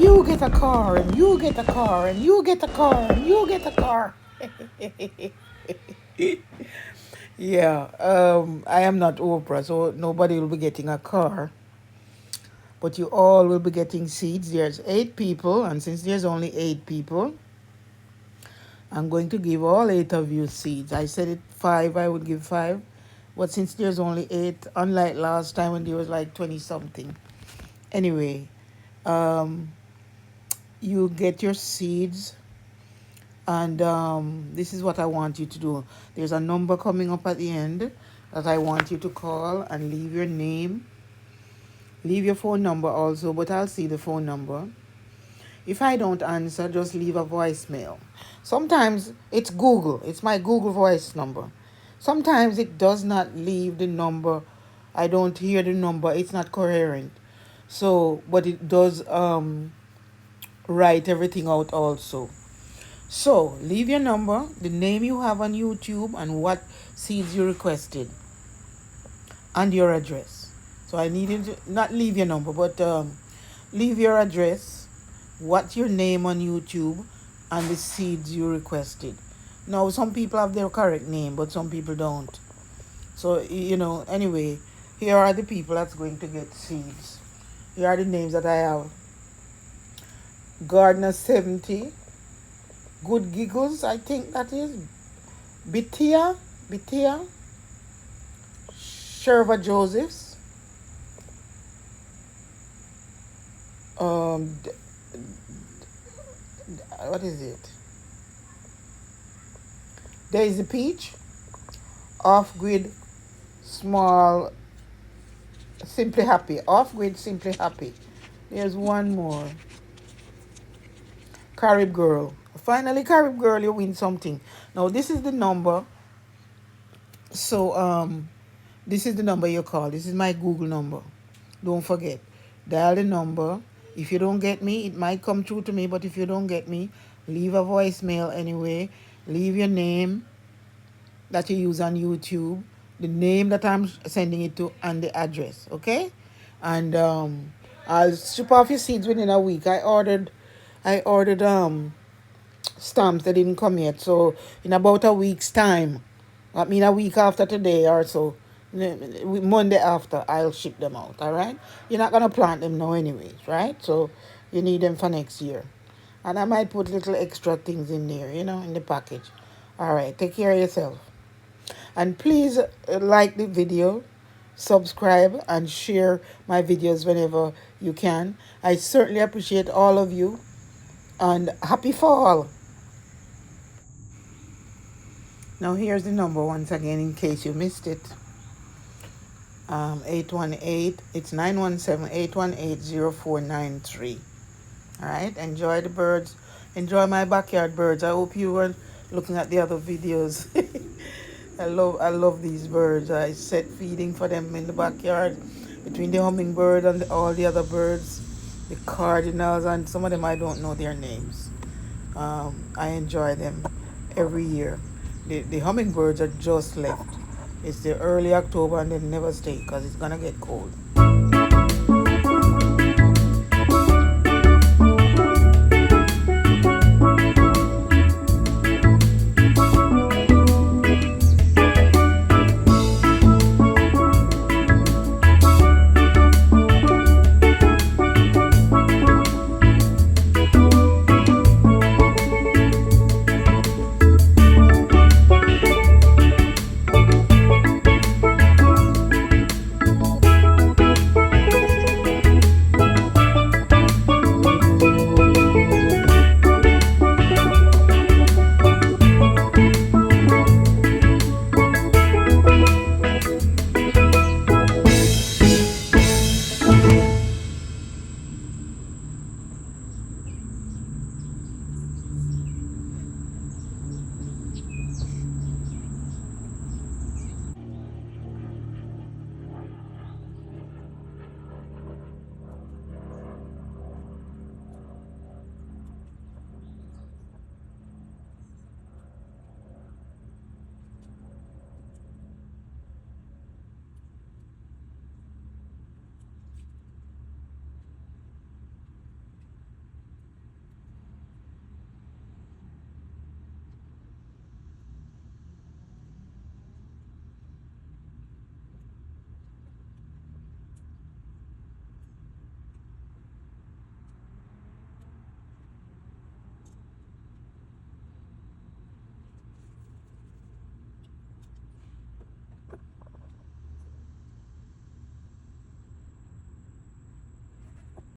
You get a car, and you get a car, and you get a car, and you get a car. Yeah, I am not Oprah, so nobody will be getting a car, but you all will be getting seeds. There's 8 people, and since there's only 8 people, I'm going to give all 8 of you seeds. I said it 5, I would give 5, but since there's only 8, unlike last time when there was like 20 something. Anyway, um, you get your seeds, and this is what I want you to do. There's a number coming up at the end that I want you to call and leave your name, leave your phone number also, but I'll see the phone number. If I don't answer, just leave a voicemail. Sometimes it's Google, it's my Google Voice number. Sometimes it does not leave the number. I don't hear the number, it's not coherent. So, but it does write everything out also. So, leave your number, the name you have on YouTube, and what seeds you requested, and your address. So, I need you to not leave your number, but leave your address, what's your name on YouTube, and the seeds you requested. Now, some people have their correct name, but some people don't. So, anyway, here are the people that's going to get seeds. Here are the names that I have. Gardner 70, Good Giggles, I think that is. Bitia, Sherva Josephs, um, what is it? Daisy Peach, Off Grid Small, Simply Happy, Off Grid Simply Happy. There's one more. Carib Girl. Finally, Carib Girl, you win something. Now, this is the number. So, this is the number you call. This is my Google number. Don't forget. Dial the number. If you don't get me, it might come through to me, but if you don't get me, leave a voicemail anyway. Leave your name that you use on YouTube, the name that I'm sending it to, and the address, okay? And I'll ship off your seeds within a week. I ordered stamps that didn't come yet, so in about a week's time, I mean a week after today or so, Monday after, I'll ship them out. All right, you're not gonna plant them now anyways, right? So you need them for next year, and I might put little extra things in there, in the package. All right, take care of yourself, and please like the video, subscribe, and share my videos whenever you can. I certainly appreciate all of you, and happy fall. Now here's the number once again in case you missed it. 818, it's 917-818-0493. All right, enjoy the birds. Enjoy my backyard birds. I hope you were looking at the other videos. I love these birds. I set feeding for them in the backyard between the hummingbird and all the other birds, the cardinals, and some of them I don't know their names. I enjoy them every year. The hummingbirds are just left. It's the early October and they never stay because it's gonna get cold.